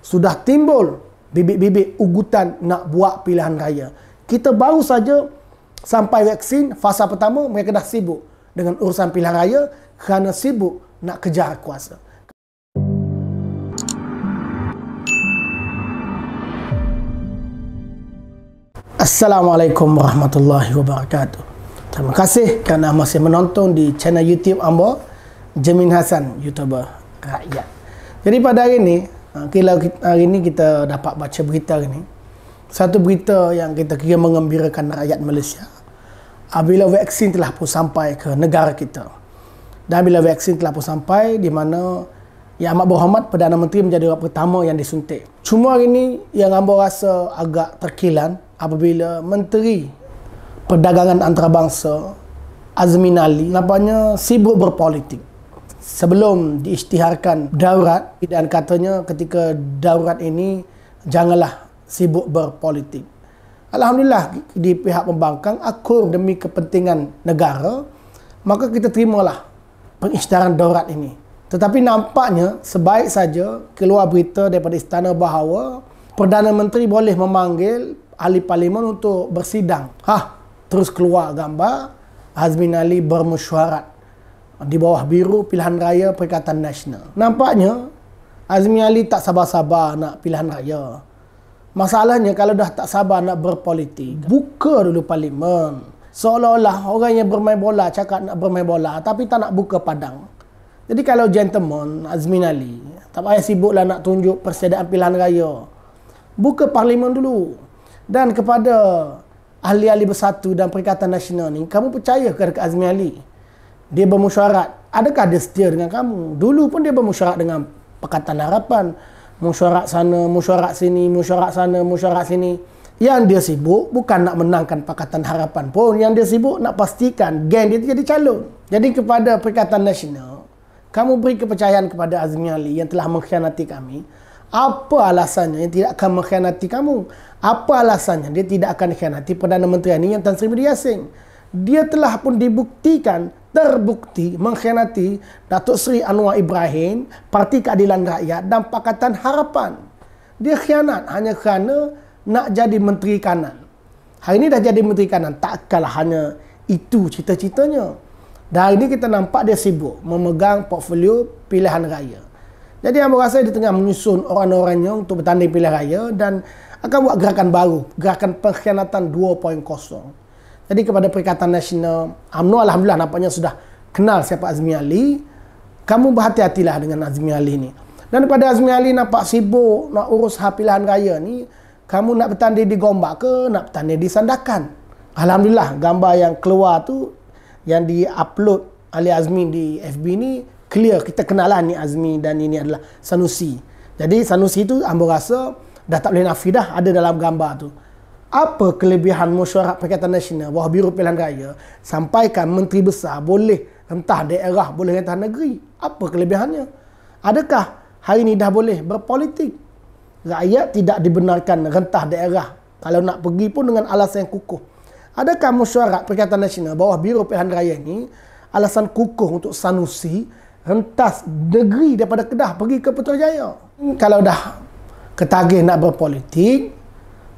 sudah timbul bibit-bibit ugutan nak buat pilihan raya. Kita baru saja sampai vaksin fasa pertama, mereka dah sibuk dengan urusan pilihan raya kerana sibuk nak kejar kuasa. Assalamualaikum warahmatullahi wabarakatuh. Terima kasih kerana masih menonton di channel YouTube Ambo Jamin Hassan, YouTuber rakyat. Jadi pada hari ini kita dapat baca berita ini. Satu berita yang kita kira mengembirakan rakyat Malaysia. Apabila vaksin telah pun sampai ke negara kita. Dan bila vaksin telah pun sampai, di mana Yang Amat Berhormat Perdana Menteri menjadi orang pertama yang disuntik. Cuma hari ini yang Ambo rasa agak terkilan apabila Menteri Perdagangan Antarabangsa Azmin Ali nampaknya sibuk berpolitik. Sebelum diisytiharkan daurat, dan katanya ketika daurat ini janganlah sibuk berpolitik. Alhamdulillah di pihak pembangkang akur demi kepentingan negara, maka kita terimalah pengisytiharan daurat ini. Tetapi nampaknya sebaik saja keluar berita daripada istana bahawa Perdana Menteri boleh memanggil ahli parlimen untuk bersidang. Terus keluar gambar Azmin Ali bermesyuarat di bawah biru pilihan raya Perikatan Nasional. Nampaknya Azmin Ali tak sabar-sabar nak pilihan raya. Masalahnya kalau dah tak sabar nak berpolitik, buka dulu parlimen. Seolah-olah orang yang bermain bola cakap nak bermain bola tapi tak nak buka padang. Jadi kalau gentleman Azmin Ali tak payah sibuklah nak tunjuk persediaan pilihan raya. Buka parlimen dulu. Dan kepada ahli-ahli bersatu dan Perikatan Nasional ni, kamu percaya ke Azmin Ali? Dia bermesyuarat. Adakah dia setia dengan kamu? Dulu pun dia bermesyuarat dengan Pakatan Harapan. Mesyuarat sana, mesyuarat sini, mesyuarat sana, mesyuarat sini. Yang dia sibuk bukan nak menangkan Pakatan Harapan pun. Yang dia sibuk nak pastikan geng dia jadi calon. Jadi kepada Perikatan Nasional, kamu beri kepercayaan kepada Azmin Ali yang telah mengkhianati kami. Apa alasannya yang tidak akan mengkhianati kamu? Apa alasannya dia tidak akan mengkhianati Perdana Menteri ini yang Tan Sri Muhyiddin Yassin? Dia telah pun dibuktikan, terbukti mengkhianati Datuk Seri Anwar Ibrahim, Parti Keadilan Rakyat dan Pakatan Harapan. Dia khianat hanya kerana nak jadi Menteri Kanan. Hari ini dah jadi Menteri Kanan, takkanlah hanya itu cita-citanya. Dan hari ini kita nampak dia sibuk memegang portfolio pilihan raya. Jadi Ambo rasa dia tengah menyusun orang-orangnya untuk bertanding pilihan raya dan akan buat gerakan baru, gerakan pengkhianatan 2.0. Jadi kepada Perikatan Nasional, UMNO alhamdulillah nampaknya sudah kenal siapa Azmin Ali. Kamu berhati-hatilah dengan Azmin Ali ni. Dan pada Azmin Ali nampak sibuk nak urus hal pilihan raya ni, kamu nak bertanding di Gombak ke, nak bertanding di Sandakan. Alhamdulillah gambar yang keluar tu, yang di-upload oleh Azmin di FB ni, clear, kita kenal lah ni Azmi dan ini adalah Sanusi. Jadi Sanusi tu Ambo rasa dah tak boleh nafi dah ada dalam gambar tu. Apa kelebihan mesyuarat Perikatan Nasional bawah biru pilihan raya sampaikan menteri besar boleh rentah daerah, boleh rentah negeri? Apa kelebihannya? Adakah hari ini dah boleh berpolitik? Rakyat tidak dibenarkan rentah daerah kalau nak pergi pun dengan alasan yang kukuh. Adakah mesyuarat Perikatan Nasional bawah biru pilihan raya ni alasan kukuh untuk Sanusi rentas negeri daripada Kedah pergi ke Putrajaya? Kalau dah ketagih nak berpolitik,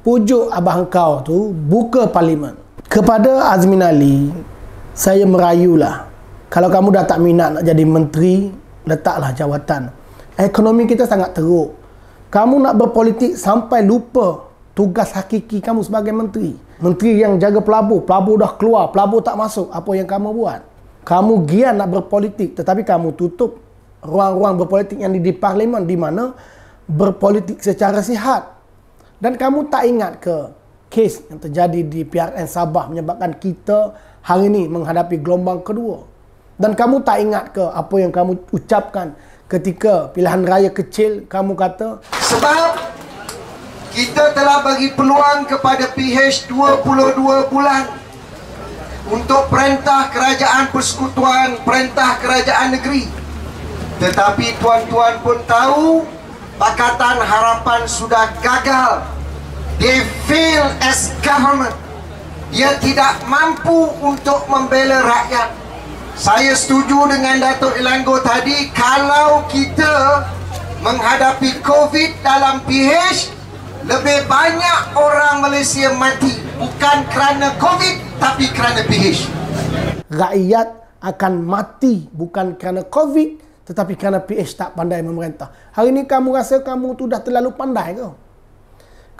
pujuk abang kau tu buka parlimen. Kepada Azmin Ali, saya merayulah. Kalau kamu dah tak minat nak jadi menteri, letaklah jawatan. Ekonomi kita sangat teruk. Kamu nak berpolitik sampai lupa tugas hakiki kamu sebagai menteri. Menteri yang jaga pelabur, pelabur dah keluar, pelabur tak masuk. Apa yang kamu buat? Kamu gian nak berpolitik tetapi kamu tutup ruang-ruang berpolitik yang di parlimen di mana berpolitik secara sihat. Dan kamu tak ingat ke kes yang terjadi di PRN Sabah menyebabkan kita hari ini menghadapi gelombang kedua? Dan kamu tak ingat ke apa yang kamu ucapkan ketika pilihan raya kecil, kamu kata sebab kita telah bagi peluang kepada PH 22 bulan untuk perintah kerajaan persekutuan, perintah kerajaan negeri. Tetapi tuan-tuan pun tahu Pakatan Harapan sudah gagal. They fail as government. Dia tidak mampu untuk membela rakyat. Saya setuju dengan Datuk Elanggo tadi, kalau kita menghadapi COVID dalam PH, lebih banyak orang Malaysia mati bukan kerana COVID tapi kerana PH. Rakyat akan mati bukan kerana COVID tetapi kerana PH tak pandai memerintah. Hari ni kamu rasa kamu tu dah terlalu pandai ke?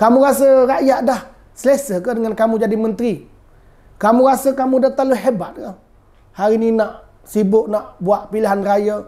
Kamu rasa rakyat dah selesa ke dengan kamu jadi menteri? Kamu rasa kamu dah terlalu hebat ke? Hari ni nak sibuk nak buat pilihan raya.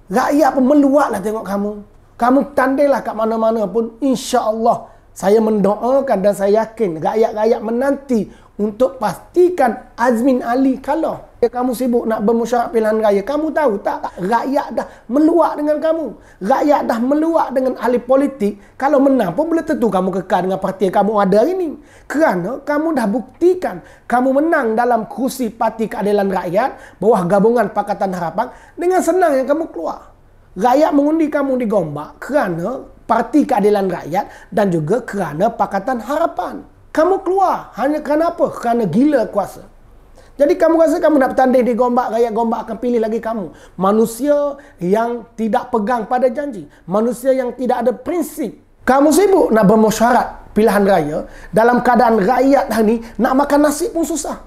Rakyat pun meluatlah tengok kamu. Kamu tandailah kat mana-mana pun, insya-Allah saya mendoakan dan saya yakin rakyat-rakyat menanti untuk pastikan Azmin Ali kalah. Kamu sibuk nak bermesyuarat pilihan raya. Kamu tahu tak? Rakyat dah meluak dengan kamu. Rakyat dah meluak dengan ahli politik. Kalau menang pun belum tentu kamu kekal dengan parti yang kamu ada hari ini. Kerana kamu dah buktikan kamu menang dalam kerusi Parti Keadilan Rakyat bawah gabungan Pakatan Harapan dengan senang yang kamu keluar. Rakyat mengundi kamu di Gombak kerana Parti Keadilan Rakyat dan juga kerana Pakatan Harapan. Kamu keluar hanya kerana apa? Kerana gila kuasa. Jadi kamu rasa kamu nak bertanding di Gombak, rakyat Gombak akan pilih lagi kamu. Manusia yang tidak pegang pada janji. Manusia yang tidak ada prinsip. Kamu sibuk nak bermesyuarat pilihan raya dalam keadaan rakyat hari ni nak makan nasi pun susah.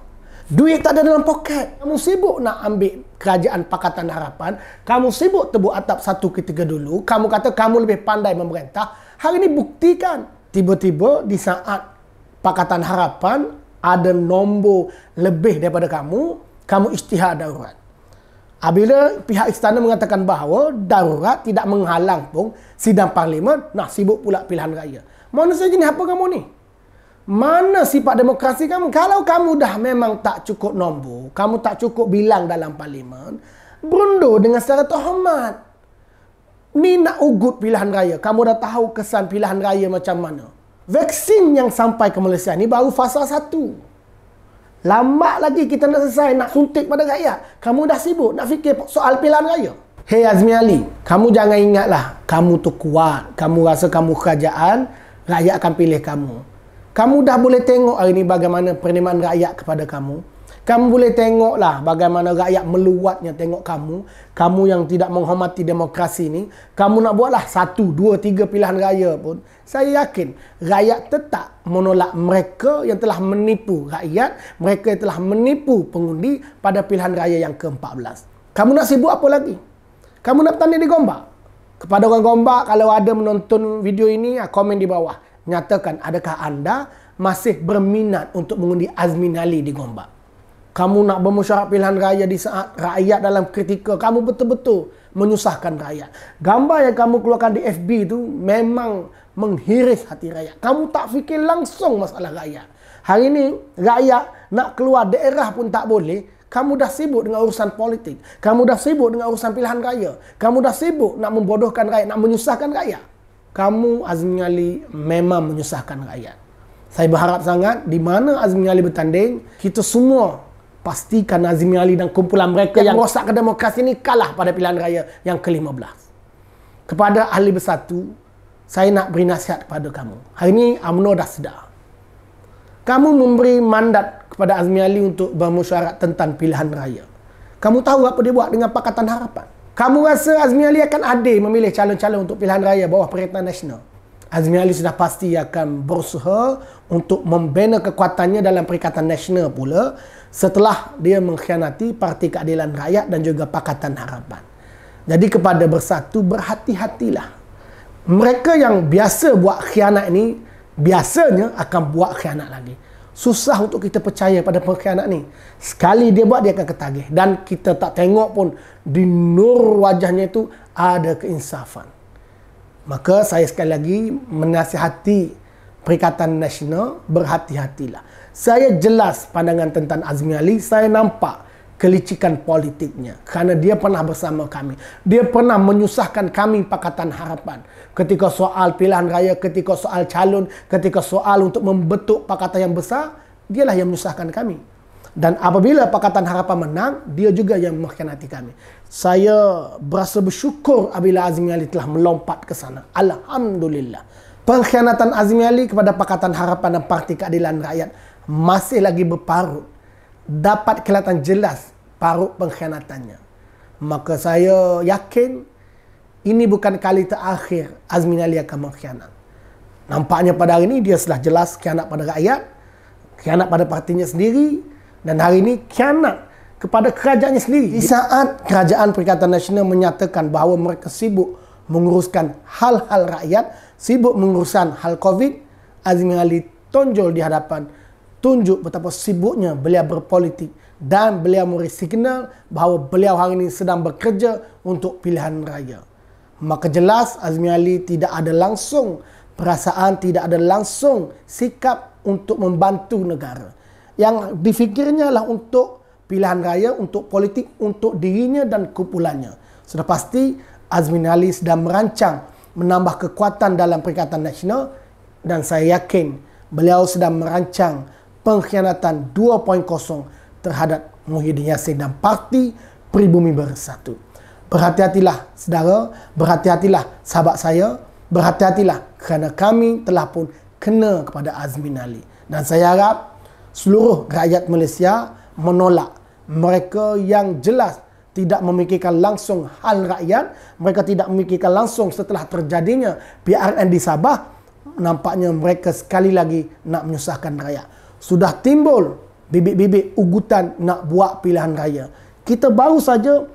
Duit tak ada dalam poket. Kamu sibuk nak ambil kerajaan Pakatan Harapan. Kamu sibuk tebuk atap 1 ketika dulu. Kamu kata kamu lebih pandai memerintah. Hari ini buktikan. Tiba-tiba di saat Pakatan Harapan ada nombor lebih daripada kamu, kamu isytihar darurat. Apabila pihak istana mengatakan bahawa darurat tidak menghalang pun sidang parlimen, nak sibuk pula pilihan raya. Manusia jenis apa kamu ni? Mana sifat demokrasi kamu? Kalau kamu dah memang tak cukup nombor, kamu tak cukup bilang dalam parlimen, berundur dengan secara terhormat. Ni nak ugut pilihan raya. Kamu dah tahu kesan pilihan raya macam mana. Vaksin yang sampai ke Malaysia ni baru fasa 1. Lambat lagi kita nak selesai, nak suntik pada rakyat. Kamu dah sibuk nak fikir soal pilihan raya. Hei Azmi Ali, kamu jangan ingatlah kamu tu kuat. Kamu rasa kamu kerajaan, rakyat akan pilih kamu. Kamu dah boleh tengok hari ni bagaimana penerimaan rakyat kepada kamu. Kamu boleh tengoklah bagaimana rakyat meluatnya tengok kamu. Kamu yang tidak menghormati demokrasi ni. Kamu nak buatlah 1, 2, 3 pilihan raya pun. Saya yakin rakyat tetap menolak mereka yang telah menipu rakyat. Mereka yang telah menipu pengundi pada pilihan raya yang ke-14. Kamu nak sibuk apa lagi? Kamu nak bertanding di Gombak? Kepada orang Gombak, kalau ada menonton video ini, komen di bawah. Nyatakan adakah anda masih berminat untuk mengundi Azmin Ali di Gombak? Kamu nak bermesyuarat pilihan raya di saat rakyat dalam kritikal. Kamu betul-betul menyusahkan rakyat. Gambar yang kamu keluarkan di FB itu memang menghiris hati rakyat. Kamu tak fikir langsung masalah rakyat. Hari ini rakyat nak keluar daerah pun tak boleh. Kamu dah sibuk dengan urusan politik. Kamu dah sibuk dengan urusan pilihan raya. Kamu dah sibuk nak membodohkan rakyat, nak menyusahkan rakyat. Kamu Azmi Ali memang menyusahkan rakyat. Saya berharap sangat di mana Azmi Ali bertanding, kita semua pastikan Azmi Ali dan kumpulan mereka yang merosakkan demokrasi ini kalah pada pilihan raya yang ke-15. Kepada ahli bersatu, saya nak beri nasihat kepada kamu. Hari ini UMNO dah sedar. Kamu memberi mandat kepada Azmi Ali untuk bermesyuarat tentang pilihan raya. Kamu tahu apa dia buat dengan Pakatan Harapan? Kamu rasa Azmi Ali akan adil memilih calon-calon untuk pilihan raya bawah Perintah Nasional? Azmi Ali sudah pasti akan berusaha untuk membina kekuatannya dalam Perikatan Nasional pula setelah dia mengkhianati Parti Keadilan Rakyat dan juga Pakatan Harapan. Jadi kepada bersatu, berhati-hatilah. Mereka yang biasa buat khianat ini, biasanya akan buat khianat lagi. Susah untuk kita percaya pada pengkhianat ni. Sekali dia buat, dia akan ketagih. Dan kita tak tengok pun di nur wajahnya itu ada keinsafan. Maka saya sekali lagi menasihati Perikatan Nasional, berhati-hatilah. Saya jelas pandangan tentang Azmi Ali. Saya nampak kelicikan politiknya. Kerana dia pernah bersama kami. Dia pernah menyusahkan kami Pakatan Harapan. Ketika soal pilihan raya, ketika soal calon, ketika soal untuk membentuk pakatan yang besar, dialah yang menyusahkan kami. Dan apabila Pakatan Harapan menang, dia juga yang mengkhianati kami. Saya berasa bersyukur apabila Azmi Ali telah melompat ke sana. Alhamdulillah. Pengkhianatan Azmi Ali kepada Pakatan Harapan dan Parti Keadilan Rakyat masih lagi berparut. Dapat kelihatan jelas parut pengkhianatannya. Maka saya yakin ini bukan kali terakhir Azmin Ali akan mengkhianat. Nampaknya pada hari ini dia sudah jelas khianat pada rakyat, khianat pada partinya sendiri, dan hari ini khianat kepada kerajaannya sendiri. Di saat Kerajaan Perikatan Nasional menyatakan bahawa mereka sibuk menguruskan hal-hal rakyat, sibuk menguruskan hal COVID, Azmin Ali tonjol di hadapan, tunjuk betapa sibuknya beliau berpolitik dan beliau memberi signal bahawa beliau hari ini sedang bekerja untuk pilihan raya. Maka jelas Azmin Ali tidak ada langsung perasaan, tidak ada langsung sikap untuk membantu negara. Yang difikirnya adalah untuk pilihan raya, untuk politik, untuk dirinya dan kumpulannya. Sudah pasti Azmin Ali sedang merancang menambah kekuatan dalam Perikatan Nasional, dan saya yakin beliau sedang merancang pengkhianatan 2.0 terhadap Muhyiddin Yassin dan Parti Pribumi Bersatu. Berhati-hatilah saudara, berhati-hatilah sahabat saya, berhati-hatilah kerana kami telah pun kena kepada Azmin Ali. Dan saya harap seluruh rakyat Malaysia menolak mereka yang jelas tidak memikirkan langsung hal rakyat, mereka tidak memikirkan langsung setelah terjadinya PRN di Sabah. Nampaknya mereka sekali lagi nak menyusahkan rakyat. Sudah timbul bibit-bibit ugutan nak buat pilihan raya. Kita baru saja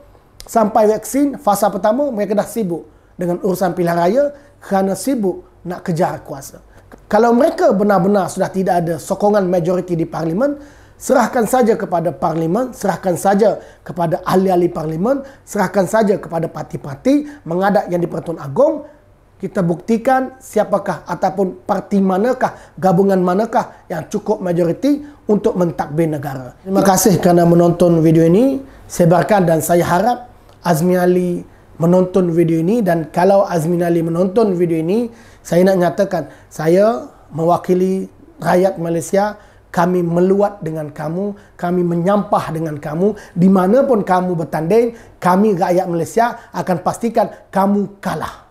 sampai vaksin fasa pertama, mereka dah sibuk dengan urusan pilihan raya kerana sibuk nak kejar kuasa. Kalau mereka benar-benar sudah tidak ada sokongan majoriti di Parlimen, serahkan saja kepada Parlimen, serahkan saja kepada ahli-ahli Parlimen, serahkan saja kepada parti-parti mengadap yang di Pertuan Agong. Kita buktikan siapakah ataupun parti manakah, gabungan manakah yang cukup majoriti untuk mentadbir negara. Terima kasih kerana menonton video ini. Sebarkan, dan saya harap Azmin Ali menonton video ini. Dan kalau Azmin Ali menonton video ini, saya nak nyatakan, saya mewakili rakyat Malaysia. Kami meluat dengan kamu, kami menyampah dengan kamu. Di mana pun kamu bertanding, kami rakyat Malaysia akan pastikan kamu kalah.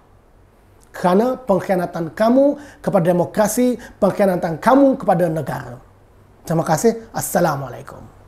Kerana pengkhianatan kamu kepada demokrasi, pengkhianatan kamu kepada negara. Terima kasih. Assalamualaikum.